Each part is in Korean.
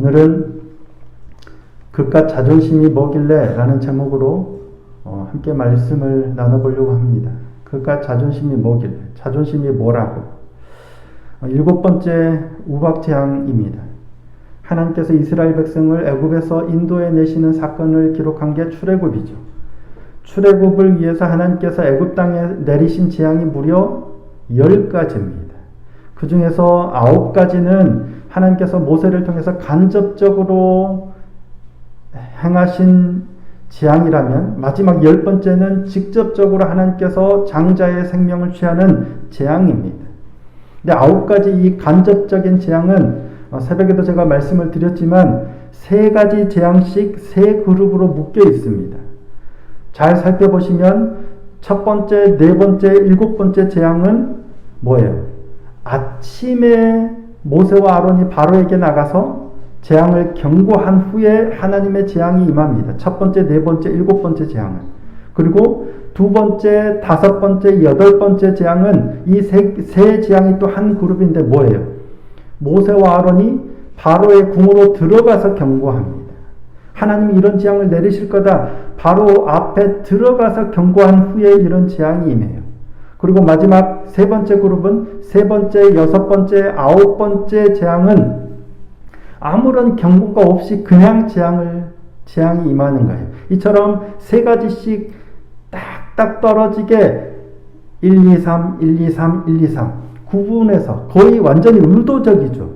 오늘은 그깟 자존심이 뭐길래 라는 제목으로 함께 말씀을 나눠보려고 합니다. 그깟 자존심이 뭐길래, 자존심이 뭐라고. 7번째 우박재앙입니다. 하나님께서 이스라엘 백성을 애굽에서 인도해 내시는 사건을 기록한 게 출애굽이죠. 출애굽을 위해서 하나님께서 애굽 땅에 내리신 재앙이 무려 10가지입니다. 그 중에서 9가지는 하나님께서 모세를 통해서 간접적으로 행하신 재앙이라면, 마지막 10번째는 직접적으로 하나님께서 장자의 생명을 취하는 재앙입니다. 근데 9가지 이 간접적인 재앙은 새벽에도 제가 말씀을 드렸지만 3가지 재앙씩 3그룹으로 묶여 있습니다. 잘 살펴보시면 첫 번째, 4번째, 7번째 재앙은 뭐예요? 아침에 모세와 아론이 바로에게 나가서 재앙을 경고한 후에 하나님의 재앙이 임합니다. 첫 번째, 4번째, 7번째 재앙은. 그리고 2번째, 5번째, 8번째 재앙은 이 세 재앙이 또 한 그룹인데 뭐예요? 모세와 아론이 바로의 궁으로 들어가서 경고합니다. 하나님이 이런 재앙을 내리실 거다. 바로 앞에 들어가서 경고한 후에 이런 재앙이 임해요. 그리고 마지막 3번째 그룹은 3번째, 6번째, 9번째 재앙은 아무런 경고가 없이 그냥 재앙이 임하는 거예요. 이처럼 3가지씩 딱딱 떨어지게 1, 2, 3, 1, 2, 3, 1, 2, 3 구분해서 거의 완전히 의도적이죠.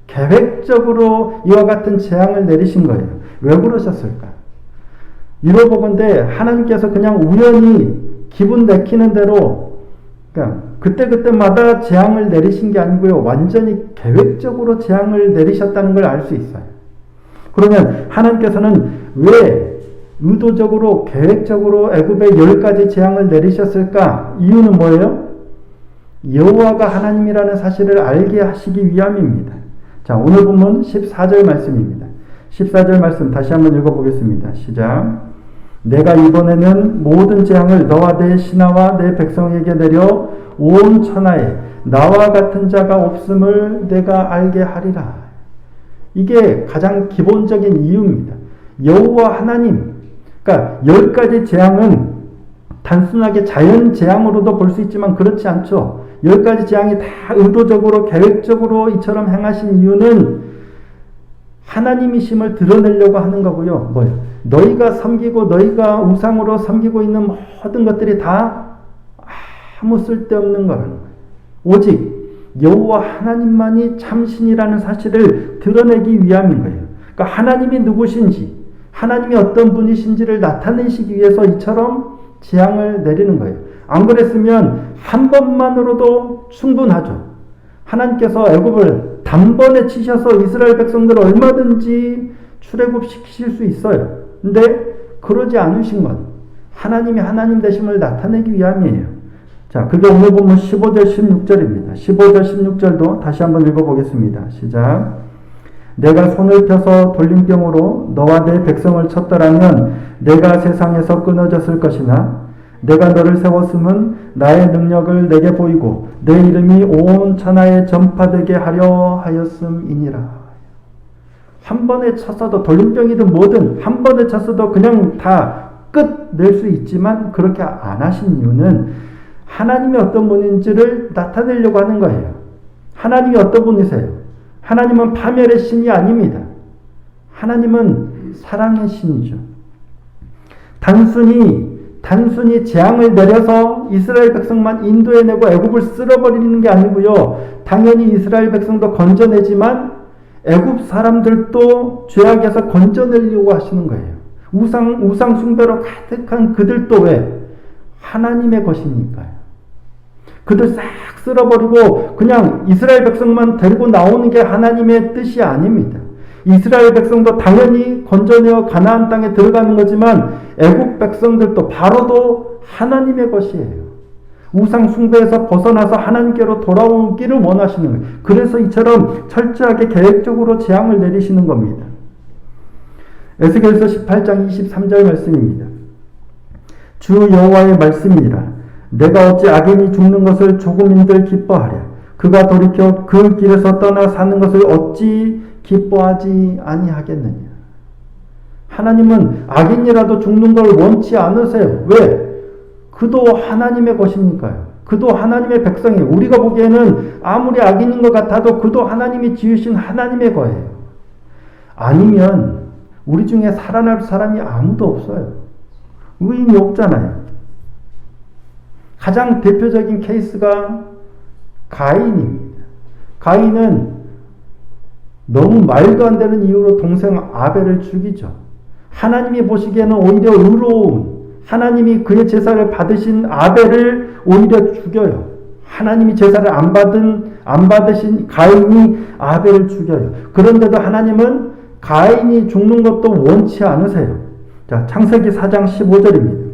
계획적으로 이와 같은 재앙을 내리신 거예요. 왜 그러셨을까? 이러보건대 하나님께서 그냥 우연히 기분 내키는 대로 그때그때마다 재앙을 내리신 게 아니고요. 완전히 계획적으로 재앙을 내리셨다는 걸 알 수 있어요. 그러면 하나님께서는 왜 의도적으로 계획적으로 애굽에 10가지 재앙을 내리셨을까? 이유는 뭐예요? 여호와가 하나님이라는 사실을 알게 하시기 위함입니다. 자, 오늘 본문 14절 말씀입니다. 14절 말씀 다시 한번 읽어보겠습니다. 시작. 내가 이번에는 모든 재앙을 너와 내 신하와 내 백성에게 내려 온 천하에 나와 같은 자가 없음을 내가 알게 하리라. 이게 가장 기본적인 이유입니다. 여호와 하나님, 그러니까 10가지 재앙은 단순하게 자연 재앙으로도 볼 수 있지만 그렇지 않죠. 10가지 재앙이 다 의도적으로 계획적으로 이처럼 행하신 이유는 하나님이심을 드러내려고 하는 거고요. 뭐예요? 너희가 섬기고 너희가 우상으로 섬기고 있는 모든 것들이 다 아무 쓸데없는 거라는 거예요. 오직 여호와 하나님만이 참신이라는 사실을 드러내기 위함인 거예요. 그러니까 하나님이 누구신지, 하나님이 어떤 분이신지를 나타내시기 위해서 이처럼 재앙을 내리는 거예요. 안 그랬으면 한 번만으로도 충분하죠. 하나님께서 애굽을 단번에 치셔서 이스라엘 백성들을 얼마든지 출애굽시키실 수 있어요. 근데 그러지 않으신 건 하나님이 하나님 되심을 나타내기 위함이에요. 자, 그게 오늘 보면 15절 16절입니다. 15절 16절도 다시 한번 읽어보겠습니다. 시작. 내가 손을 펴서 돌림병으로 너와 내 백성을 쳤더라면 내가 세상에서 끊어졌을 것이나 내가 너를 세웠음은 나의 능력을 내게 보이고 내 이름이 온 천하에 전파되게 하려 하였음이니라. 한 번에 쳤어도 돌림병이든 뭐든 한 번에 쳤어도 그냥 다 끝 낼 수 있지만 그렇게 안 하신 이유는 하나님이 어떤 분인지를 나타내려고 하는 거예요. 하나님이 어떤 분이세요? 하나님은 파멸의 신이 아닙니다. 하나님은 사랑의 신이죠. 단순히 재앙을 내려서 이스라엘 백성만 인도해내고 애굽을 쓸어버리는 게 아니고요. 당연히 이스라엘 백성도 건져내지만 애굽 사람들도 죄악에서 건져내려고 하시는 거예요. 우상 숭배로 가득한 그들도 왜? 하나님의 것이니까요. 그들 싹 쓸어버리고 그냥 이스라엘 백성만 데리고 나오는 게 하나님의 뜻이 아닙니다. 이스라엘 백성도 당연히 건져내어 가나안 땅에 들어가는 거지만 애국 백성들도 바로도 하나님의 것이에요. 우상 숭배에서 벗어나서 하나님께로 돌아오기를 원하시는 거예요. 그래서 이처럼 철저하게 계획적으로 재앙을 내리시는 겁니다. 에스겔서 18장 23절 말씀입니다. 주 여호와의 말씀이니라. 내가 어찌 악인이 죽는 것을 조금인들 기뻐하랴. 그가 돌이켜 그 길에서 떠나 사는 것을 어찌 기뻐하지 아니하겠느냐. 하나님은 악인이라도 죽는 걸 원치 않으세요. 왜? 그도 하나님의 것이니까요. 그도 하나님의 백성이에요. 우리가 보기에는 아무리 악인인 것 같아도 그도 하나님이 지으신 하나님의 거예요. 아니면 우리 중에 살아날 사람이 아무도 없어요. 의인이 없잖아요. 가장 대표적인 케이스가 가인입니다. 가인은 너무 말도 안 되는 이유로 동생 아벨을 죽이죠. 하나님이 보시기에는 오히려 의로운, 하나님이 그의 제사를 받으신 아벨을 오히려 죽여요. 하나님이 제사를 안 받으신 가인이 아벨을 죽여요. 그런데도 하나님은 가인이 죽는 것도 원치 않으세요. 자, 창세기 4장 15절입니다.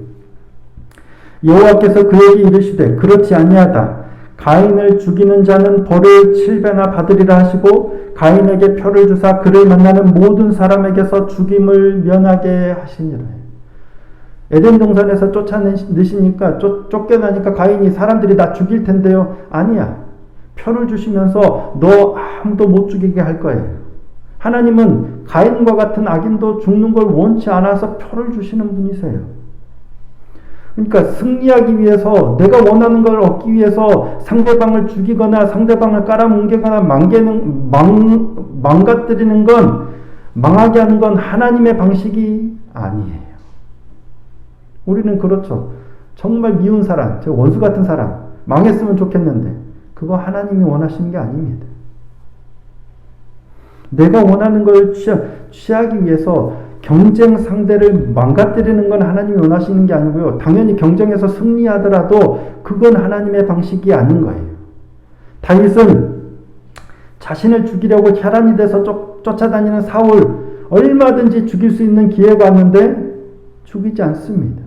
여호와께서 그에게 이르시되 그렇지 아니하다. 가인을 죽이는 자는 벌을 7배나 받으리라 하시고 가인에게 표를 주사 그를 만나는 모든 사람에게서 죽임을 면하게 하시니라. 에덴 동산에서 쫓아내시니까 쫓겨나니까 가인이 사람들이 나 죽일 텐데요. 아니야. 표를 주시면서 너 아무도 못 죽이게 할 거예요. 하나님은 가인과 같은 악인도 죽는 걸 원치 않아서 표를 주시는 분이세요. 그러니까 승리하기 위해서, 내가 원하는 걸 얻기 위해서 상대방을 죽이거나 상대방을 깔아뭉개거나 망가뜨리는 건, 망하게 하는 건 하나님의 방식이 아니에요. 우리는 그렇죠. 정말 미운 사람, 저 원수 같은 사람, 망했으면 좋겠는데 그거 하나님이 원하시는 게 아닙니다. 내가 원하는 걸 취하기 위해서 경쟁 상대를 망가뜨리는 건 하나님이 원하시는 게 아니고요. 당연히 경쟁에서 승리하더라도 그건 하나님의 방식이 아닌 거예요. 다윗은 자신을 죽이려고 혈안이 돼서 쫓아다니는 사울, 얼마든지 죽일 수 있는 기회가 왔는데 죽이지 않습니다.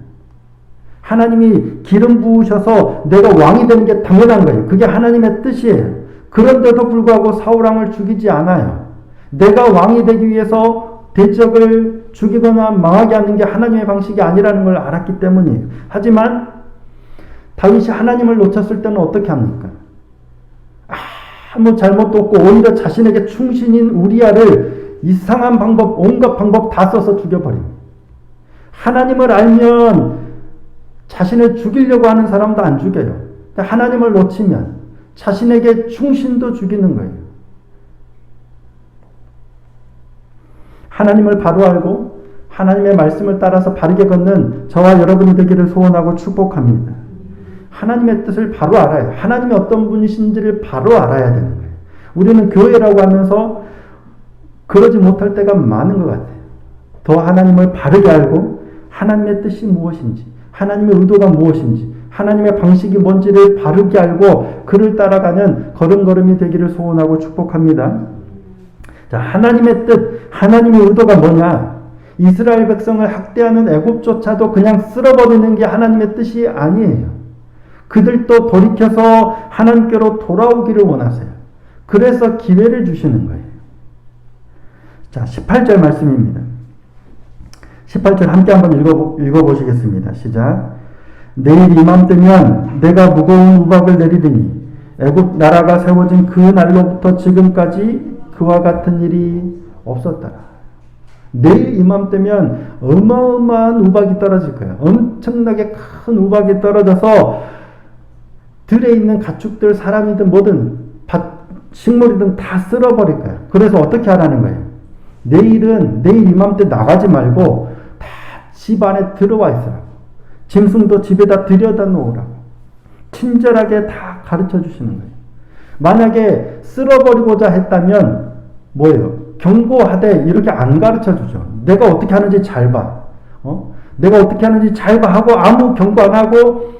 하나님이 기름 부으셔서 내가 왕이 되는 게 당연한 거예요. 그게 하나님의 뜻이에요. 그런데도 불구하고 사울왕을 죽이지 않아요. 내가 왕이 되기 위해서 대적을 죽이거나 망하게 하는 게 하나님의 방식이 아니라는 걸 알았기 때문이에요. 하지만 다윗이 하나님을 놓쳤을 때는 어떻게 합니까? 아무 잘못도 없고 오히려 자신에게 충신인 우리아를 이상한 방법, 온갖 방법 다 써서 죽여버립니다. 하나님을 알면 자신을 죽이려고 하는 사람도 안 죽여요. 하나님을 놓치면 자신에게 충신도 죽이는 거예요. 하나님을 바로 알고 하나님의 말씀을 따라서 바르게 걷는 저와 여러분이 되기를 소원하고 축복합니다. 하나님의 뜻을 바로 알아야, 하나님이 어떤 분이신지를 바로 알아야 되는 거예요. 우리는 교회라고 하면서 그러지 못할 때가 많은 것 같아요. 더 하나님을 바르게 알고 하나님의 뜻이 무엇인지, 하나님의 의도가 무엇인지, 하나님의 방식이 뭔지를 바르게 알고 그를 따라가는 걸음걸음이 되기를 소원하고 축복합니다. 자, 하나님의 뜻, 하나님의 의도가 뭐냐? 이스라엘 백성을 학대하는 애굽조차도 그냥 쓸어버리는 게 하나님의 뜻이 아니에요. 그들도 돌이켜서 하나님께로 돌아오기를 원하세요. 그래서 기회를 주시는 거예요. 자, 18절 말씀입니다. 18절 함께 한번 읽어보시겠습니다. 시작. 내일 이맘때면 내가 무거운 우박을 내리리니 애굽 나라가 세워진 그 날로부터 지금까지 그와 같은 일이 없었더라. 내일 이맘때면 어마어마한 우박이 떨어질 거예요. 엄청나게 큰 우박이 떨어져서 들에 있는 가축들, 사람이든 뭐든 식물이든 다 쓸어버릴 거예요. 그래서 어떻게 하라는 거예요? 내일 이맘때 나가지 말고 다 집 안에 들어와 있으라고. 짐승도 집에다 들여다 놓으라고. 친절하게 다 가르쳐 주시는 거예요. 만약에 쓸어버리고자 했다면 뭐예요? 경고하되 이렇게 안 가르쳐 주죠. 내가 어떻게 하는지 잘 봐. 내가 어떻게 하는지 잘 봐 하고 아무 경고 안 하고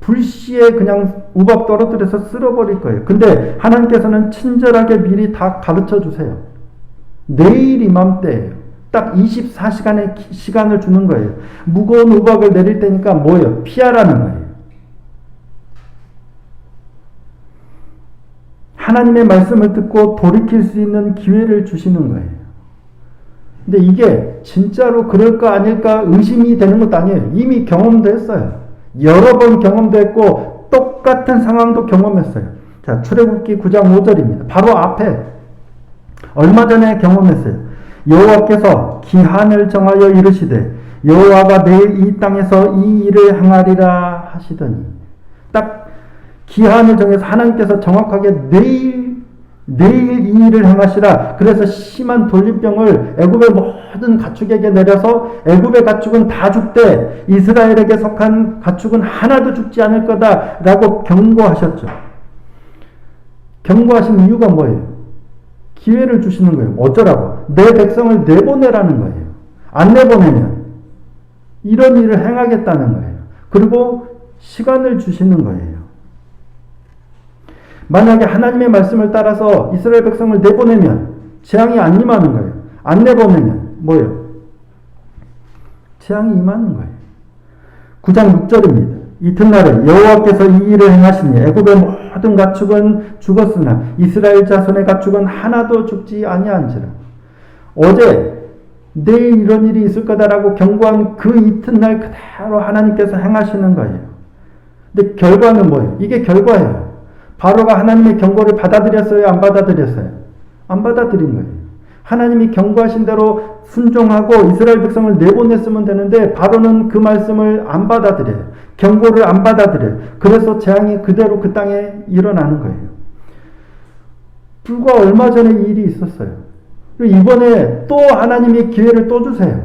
불시에 그냥 우박 떨어뜨려서 쓸어버릴 거예요. 근데 하나님께서는 친절하게 미리 다 가르쳐 주세요. 내일 이맘때예요. 딱 24시간의 시간을 주는 거예요. 무거운 우박을 내릴 때니까 뭐예요? 피하라는 거예요. 하나님의 말씀을 듣고 돌이킬 수 있는 기회를 주시는 거예요. 근데 이게 진짜로 그럴까 아닐까 의심이 되는 것도 아니에요. 이미 경험도 했어요. 여러 번 경험도 했고 똑같은 상황도 경험했어요. 자, 출애굽기 9장 5절입니다. 바로 앞에 얼마 전에 경험했어요. 여호와께서 기한을 정하여 이르시되 여호와가 내일 이 땅에서 이 일을 행하리라 하시더니, 딱 기한을 정해서 하나님께서 정확하게 내일 이 일을 행하시라. 그래서 심한 돌림병을 애굽의 모든 가축에게 내려서 애굽의 가축은 다 죽되 이스라엘에게 속한 가축은 하나도 죽지 않을 거다라고 경고하셨죠. 경고하신 이유가 뭐예요? 기회를 주시는 거예요. 어쩌라고? 내 백성을 내보내라는 거예요. 안 내보내면 이런 일을 행하겠다는 거예요. 그리고 시간을 주시는 거예요. 만약에 하나님의 말씀을 따라서 이스라엘 백성을 내보내면 재앙이 안 임하는 거예요. 안 내보내면 뭐예요? 재앙이 임하는 거예요. 9장 6절입니다. 이튿날에 여호와께서 이 일을 행하시니 애굽의 모든 가축은 죽었으나 이스라엘 자손의 가축은 하나도 죽지 아니한지라. 어제 내일 이런 일이 있을 거다라고 경고한 그 이튿날 그대로 하나님께서 행하시는 거예요. 근데 결과는 뭐예요? 이게 결과예요. 바로가 하나님의 경고를 받아들였어요? 안 받아들였어요? 안 받아들인 거예요. 하나님이 경고하신 대로 순종하고 이스라엘 백성을 내보냈으면 되는데 바로는 그 말씀을 안 받아들여요. 경고를 안 받아들여요. 그래서 재앙이 그대로 그 땅에 일어나는 거예요. 불과 얼마 전에 이 일이 있었어요. 그리고 이번에 또 하나님이 기회를 또 주세요.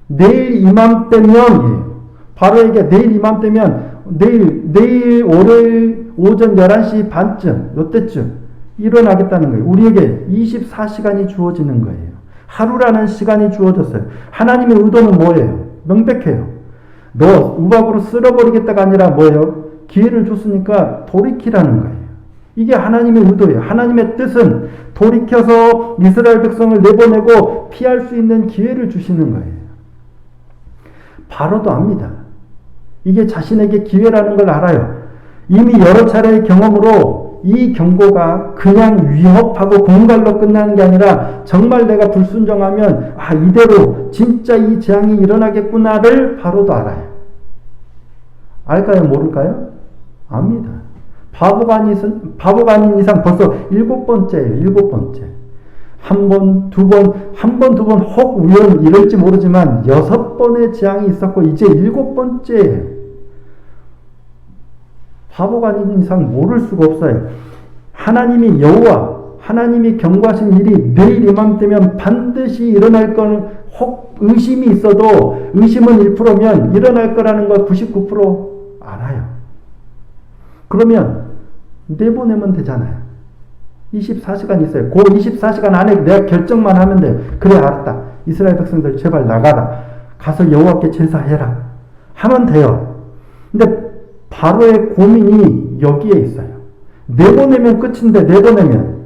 내일 이맘때면, 바로에게 내일 이맘때면 내일 월요일 오전 11시 반쯤 요때쯤 일어나겠다는 거예요. 우리에게 24시간이 주어지는 거예요. 하루라는 시간이 주어졌어요. 하나님의 의도는 뭐예요? 명백해요. 너 우박으로 쓸어버리겠다가 아니라 뭐예요? 기회를 줬으니까 돌이키라는 거예요. 이게 하나님의 의도예요. 하나님의 뜻은 돌이켜서 이스라엘 백성을 내보내고 피할 수 있는 기회를 주시는 거예요. 바로도 압니다. 이게 자신에게 기회라는 걸 알아요. 이미 여러 차례의 경험으로 이 경고가 그냥 위협하고 공갈로 끝나는 게 아니라 정말 내가 불순종하면 이대로 진짜 이 재앙이 일어나겠구나를 바로도 알아요. 알까요? 모를까요? 압니다. 바보가 아닌 이상 벌써 7번째예요. 7번째. 한 번, 두 번, 혹 우연 이럴지 모르지만 6번의 재앙이 있었고 이제 7번째예요. 바보가 아닌 이상 모를 수가 없어요. 하나님이 여호와, 하나님이 경고하신 일이 내일 이맘때면 반드시 일어날 건 혹 의심이 있어도 의심은 1%면 일어날 거라는 걸 99% 알아요. 그러면 내보내면 되잖아요. 24시간 있어요. 그 24시간 안에 내가 결정만 하면 돼요. 그래, 알았다. 이스라엘 백성들 제발 나가라. 가서 여호와께 제사해라. 하면 돼요. 근데 바로의 고민이 여기에 있어요. 내보내면 끝인데 내보내면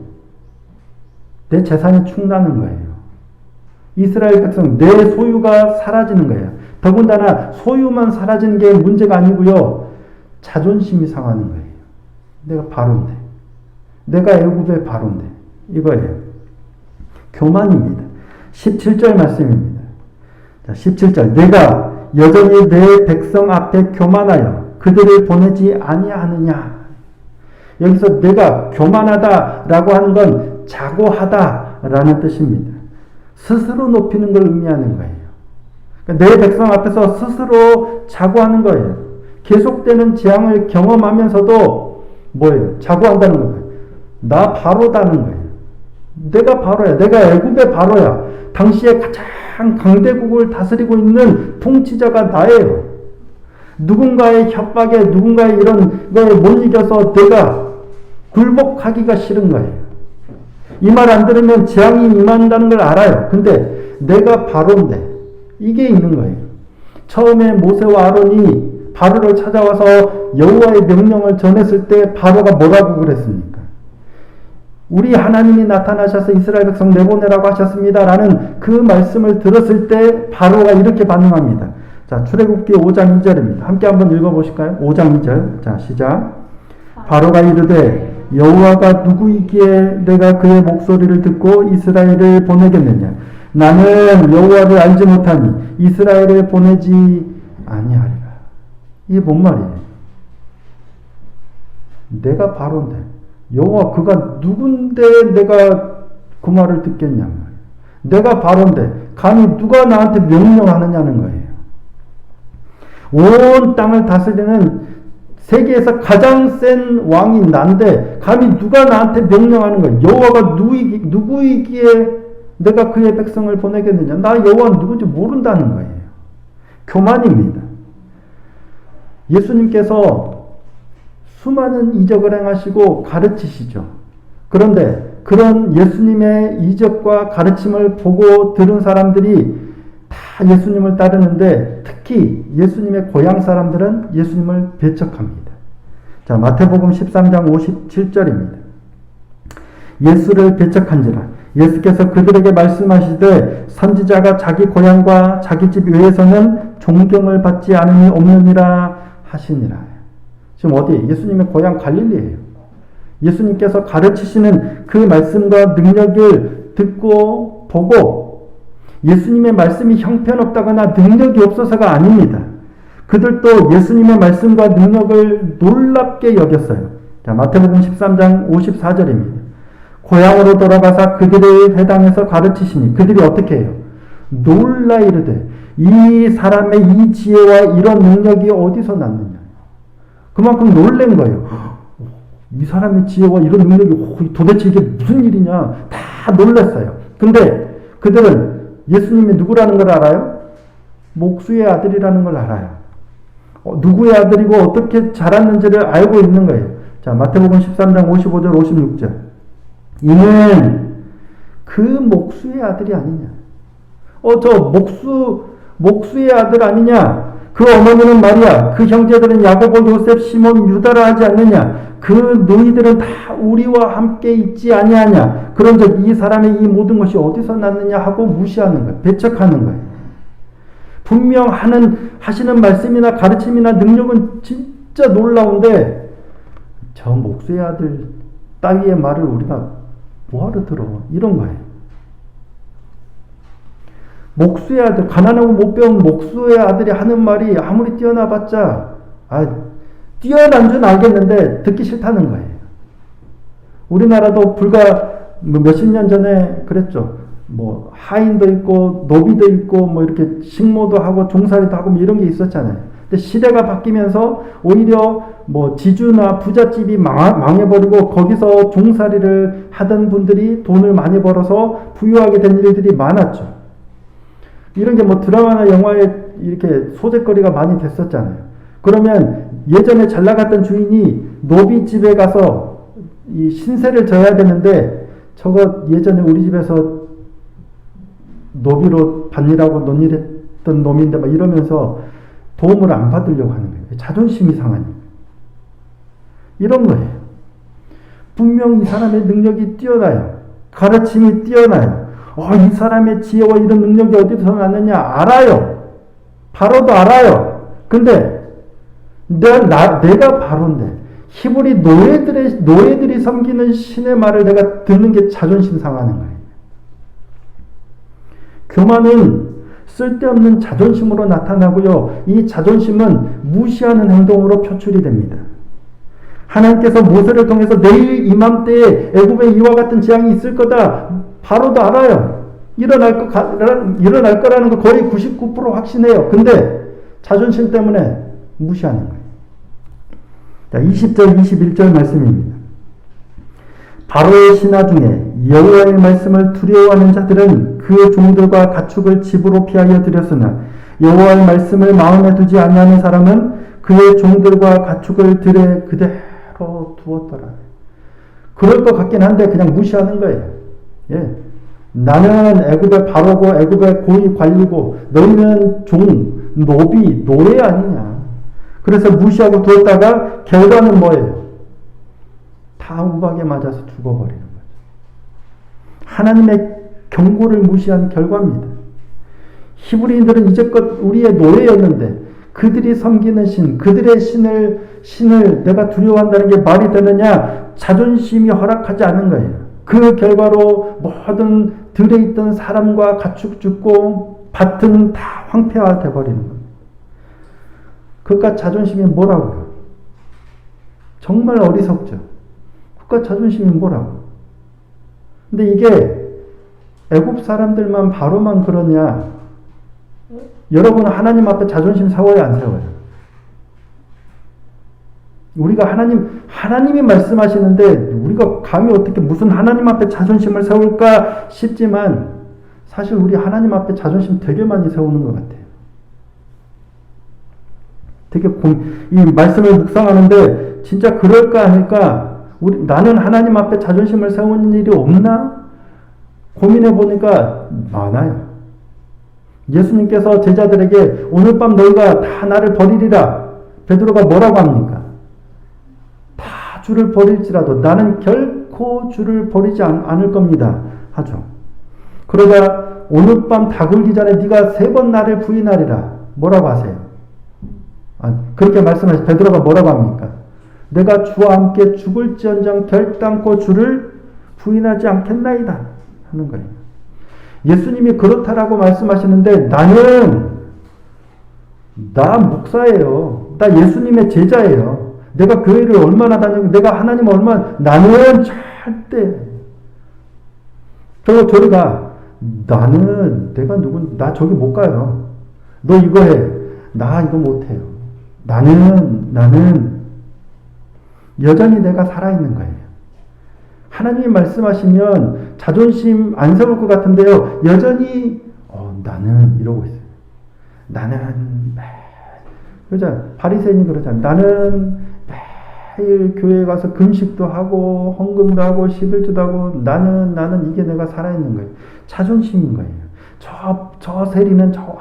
내 재산이 축나는 거예요. 이스라엘 백성 내 소유가 사라지는 거예요. 더군다나 소유만 사라지는 게 문제가 아니고요. 자존심이 상하는 거예요. 내가 바로인데. 내가 애굽의 바로인데. 이거예요. 교만입니다. 17절 말씀입니다. 자, 17절. 내가 여전히 내 백성 앞에 교만하여 그들을 보내지 아니하느냐. 여기서 내가 교만하다라고 하는 건 자고하다라는 뜻입니다. 스스로 높이는 걸 의미하는 거예요. 그러니까 내 백성 앞에서 스스로 자고하는 거예요. 계속되는 재앙을 경험하면서도 뭐예요? 자고한다는 거예요. 나 바로다는 거예요. 내가 바로야. 내가 애굽의 바로야. 당시에 가장 강대국을 다스리고 있는 통치자가 나예요. 누군가의 협박에 누군가의 이런 거에 못 이겨서 내가 굴복하기가 싫은 거예요. 이 말 안 들으면 재앙이 임한다는 걸 알아요. 근데 내가 바로인데 이게 있는 거예요. 처음에 모세와 아론이 바로를 찾아와서 여호와의 명령을 전했을 때 바로가 뭐라고 그랬습니까? 우리 하나님이 나타나셔서 이스라엘 백성 내보내라고 하셨습니다. 라는 그 말씀을 들었을 때 바로가 이렇게 반응합니다. 자, 출애굽기 5장 2절입니다. 함께 한번 읽어보실까요? 5장 2절. 자, 시작. 바로가 이르되 여호와가 누구이기에 내가 그의 목소리를 듣고 이스라엘을 보내겠느냐. 나는 여호와를 알지 못하니 이스라엘을 보내지 아니하리라. 이게 뭔 말이에요? 내가 바로인데 여호와 그가 누군데 내가 그 말을 듣겠냐 말이에요. 내가 바로인데 감히 누가 나한테 명령하느냐는 거예요. 온 땅을 다스리는 세계에서 가장 센 왕이 난데 감히 누가 나한테 명령하는 거예요. 여호와가 누구이기에 내가 그의 백성을 보내겠느냐. 나 여호와는 누군지 모른다는 거예요. 교만입니다. 예수님께서 수많은 이적을 행하시고 가르치시죠. 그런데 그런 예수님의 이적과 가르침을 보고 들은 사람들이 다 예수님을 따르는데 특히 예수님의 고향 사람들은 예수님을 배척합니다. 자, 마태복음 13장 57절입니다. 예수를 배척한지라 예수께서 그들에게 말씀하시되 선지자가 자기 고향과 자기 집 외에서는 존경을 받지 않음이 없느니라 하시니라. 지금 어디? 예수님의 고향 갈릴리예요. 예수님께서 가르치시는 그 말씀과 능력을 듣고 보고 예수님의 말씀이 형편없다거나 능력이 없어서가 아닙니다. 그들도 예수님의 말씀과 능력을 놀랍게 여겼어요. 자, 마태복음 13장 54절입니다. 고향으로 돌아가사 그들의 회당에서 가르치시니 그들이 어떻게 해요? 놀라 이르되 이 사람의 이 지혜와 이런 능력이 어디서 났느냐. 그만큼 놀란 거예요. 이 사람의 지혜와 이런 능력이 도대체 이게 무슨 일이냐. 다 놀랐어요. 근데 그들은 예수님이 누구라는 걸 알아요? 목수의 아들이라는 걸 알아요. 누구의 아들이고 어떻게 자랐는지를 알고 있는 거예요. 자, 마태복음 13장 55절 56절. 이는 그 목수의 아들이 아니냐. 저 목수의 아들 아니냐. 그 어머니는 마리아, 그 형제들은 야고보, 요셉, 시몬, 유다라 하지 않느냐. 그 너희들은 다 우리와 함께 있지 아니하냐. 그런즉 이 사람의 이 모든 것이 어디서 났느냐 하고 무시하는 거예요. 배척하는 거예요. 분명 하시는 말씀이나 가르침이나 능력은 진짜 놀라운데 저 목수의 아들 따위의 말을 우리가 뭐하러 들어. 이런 거예요. 목수의 아들, 가난하고 못 배운 목수의 아들이 하는 말이 아무리 뛰어나봤자 뛰어난 줄 알겠는데 듣기 싫다는 거예요. 우리나라도 불과 몇십 년 전에 그랬죠. 뭐 하인도 있고 노비도 있고 뭐 이렇게 식모도 하고 종살이도 하고 뭐 이런 게 있었잖아요. 근데 시대가 바뀌면서 오히려 뭐 지주나 부잣집이 망해버리고 거기서 종살이를 하던 분들이 돈을 많이 벌어서 부유하게 된 일들이 많았죠. 이런 게 뭐 드라마나 영화에 이렇게 소재거리가 많이 됐었잖아요. 그러면 예전에 잘 나갔던 주인이 노비집에 가서 이 신세를 져야 되는데 저거 예전에 우리 집에서 노비로 밭일하고 논일했던 놈인데 막 이러면서 도움을 안 받으려고 하는 거예요. 자존심이 상하니까. 이런 거예요. 분명 이 사람의 능력이 뛰어나요. 가르침이 뛰어나요. 이 사람의 지혜와 이런 능력이 어디서 났느냐 알아요. 바로도 알아요. 근데 내가 바로인데 히브리 노예들이 섬기는 신의 말을 내가 듣는 게 자존심 상하는 거예요. 교만은 쓸데없는 자존심으로 나타나고요. 이 자존심은 무시하는 행동으로 표출이 됩니다. 하나님께서 모세를 통해서 내일 이맘때에 애굽에 이와 같은 재앙이 있을 거다. 바로도 알아요. 일어날 거라는 거 거의 99% 확신해요. 근데 자존심 때문에 무시하는 거예요. 자, 20절, 21절 말씀입니다. 바로의 신하 중에 여호와의 말씀을 두려워하는 자들은 그 종들과 가축을 집으로 피하여 들였으나 여호와의 말씀을 마음에 두지 아니하는 사람은 그의 종들과 가축을 들에 그대로 두었더라. 그럴 것 같긴 한데 그냥 무시하는 거예요. 예. 나는 애굽의 바로고 애굽의 고위 관리고 너희는 노비, 노예 아니냐. 그래서 무시하고 두었다가 결과는 뭐예요? 다 우박에 맞아서 죽어버리는 거죠. 하나님의 경고를 무시한 결과입니다. 히브리인들은 이제껏 우리의 노예였는데 그들이 섬기는 신, 그들의 신을 내가 두려워한다는 게 말이 되느냐? 자존심이 허락하지 않은 거예요. 그 결과로 모든 들에 있던 사람과 가축 죽고 밭은 다 황폐화돼 버리는 겁니다. 그깟 자존심이 뭐라고요? 정말 어리석죠. 그깟 자존심이 뭐라고? 근데 이게 애굽 사람들만 바로만 그러냐? 여러분은 하나님 앞에 자존심 세워야 안 세워요? 우리가 하나님이 말씀하시는데 우리가 감히 어떻게 무슨 하나님 앞에 자존심을 세울까 싶지만 사실 우리 하나님 앞에 자존심 되게 많이 세우는 것 같아요. 되게 이 말씀을 묵상하는데 진짜 그럴까 하니까 나는 하나님 앞에 자존심을 세우는 일이 없나? 고민해 보니까 많아요. 예수님께서 제자들에게 오늘 밤 너희가 다 나를 버리리라. 베드로가 뭐라고 합니까? 다 주를 버릴지라도 나는 결코 주를 버리지 않을 겁니다. 하죠. 그러자 오늘 밤 다 굴기 전에 네가 3번 나를 부인하리라. 뭐라고 하세요? 그렇게 말씀하시 베드로가 뭐라고 합니까? 내가 주와 함께 죽을지언정 결단코 주를 부인하지 않겠나이다 하는 거예요. 예수님이 그렇다라고 말씀하시는데 나 목사예요. 나 예수님의 제자예요. 내가 교회를 얼마나 다니고 내가 하나님을 나는 절대 저리 가. 나 저기 못 가요. 너 이거 해. 나 이거 못 해요. 나는 여전히 내가 살아있는 거예요. 하나님이 말씀하시면 자존심 안 세울 것 같은데요. 여전히 나는 이러고 있어요. 나는 그러자 바리새인이 그러잖아요. 나는 매일 교회에 가서 금식도 하고 헌금도 하고 11조도 하고 나는 이게 내가 살아있는 거예요. 자존심인 거예요. 저 세리는 저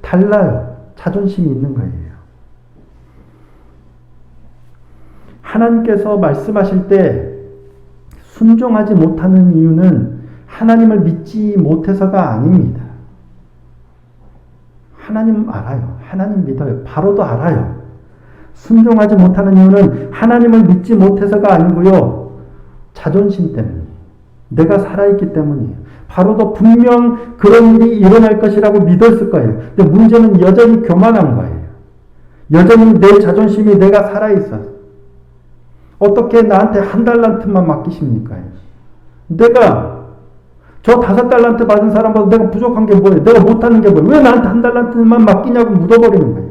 달라요. 자존심이 있는 거예요. 하나님께서 말씀하실 때 순종하지 못하는 이유는 하나님을 믿지 못해서가 아닙니다. 하나님 알아요. 하나님 믿어요. 바로도 알아요. 순종하지 못하는 이유는 하나님을 믿지 못해서가 아니고요. 자존심 때문이에요. 내가 살아있기 때문이에요. 바로도 분명 그런 일이 일어날 것이라고 믿었을 거예요. 근데 문제는 여전히 교만한 거예요. 여전히 내 자존심이 내가 살아있어서 어떻게 나한테 1달란트만 맡기십니까? 내가 저 5달란트 받은 사람보다 내가 부족한 게 뭐예요? 내가 못하는 게 뭐예요? 왜 나한테 1달란트만 맡기냐고 묻어버리는 거예요.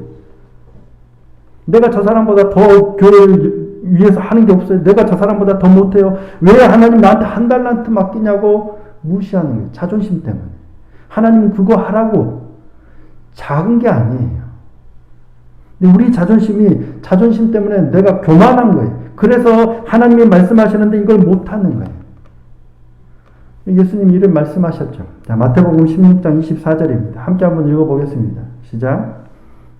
내가 저 사람보다 더 교회를 위해서 하는 게 없어요. 내가 저 사람보다 더 못해요. 왜 하나님 나한테 1달란트 맡기냐고 무시하는 거예요. 자존심 때문에. 하나님은 그거 하라고. 작은 게 아니에요. 우리 자존심 때문에 내가 교만한 거예요. 그래서 하나님이 말씀하시는데 이걸 못하는 거예요. 예수님 이를 말씀하셨죠. 자, 마태복음 16장 24절입니다. 함께 한번 읽어보겠습니다. 시작.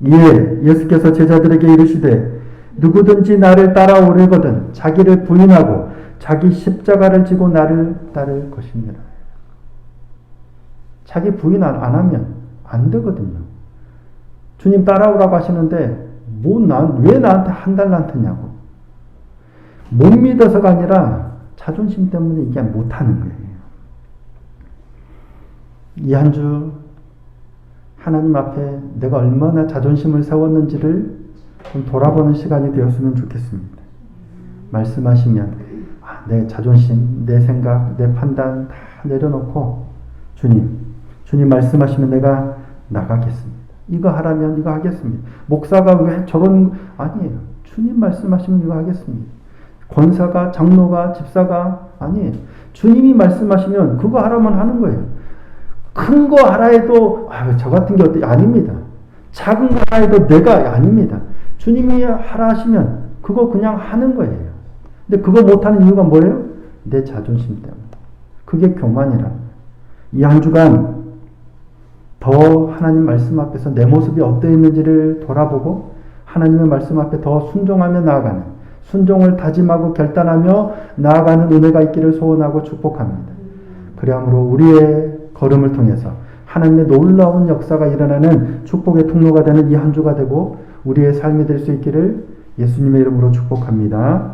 이에 예수께서 제자들에게 이르시되 누구든지 나를 따라오려거든 자기를 부인하고 자기 십자가를 지고 나를 따를 것입니다. 자기 부인 안 하면 안 되거든요. 주님 따라오라고 하시는데 왜 나한테 1달란트냐고. 못 믿어서가 아니라 자존심 때문에 이게 못하는 거예요. 이 한 주 하나님 앞에 내가 얼마나 자존심을 세웠는지를 좀 돌아보는 시간이 되었으면 좋겠습니다. 말씀하시면 내 자존심, 내 생각, 내 판단 다 내려놓고 주님 말씀하시면 내가 나가겠습니다. 이거 하라면 이거 하겠습니다. 목사가 왜 저런 아니에요. 주님 말씀하시면 이거 하겠습니다. 권사가, 장로가, 집사가 아니에요. 주님이 말씀하시면 그거 하라면 하는 거예요. 큰 거 하라 해도 저 같은 게 어때? 아닙니다. 작은 거 하라 해도 내가 아닙니다. 주님이 하라 하시면 그거 그냥 하는 거예요. 근데 그거 못하는 이유가 뭐예요? 내 자존심 때문에. 그게 교만이라. 이 한 주간 더 하나님 말씀 앞에서 내 모습이 어떠했는지를 돌아보고 하나님의 말씀 앞에 더 순종하며 나아가는, 순종을 다짐하고 결단하며 나아가는 은혜가 있기를 소원하고 축복합니다. 그리함으로 우리의 걸음을 통해서 하나님의 놀라운 역사가 일어나는 축복의 통로가 되는 이 한 주가 되고 우리의 삶이 될 수 있기를 예수님의 이름으로 축복합니다.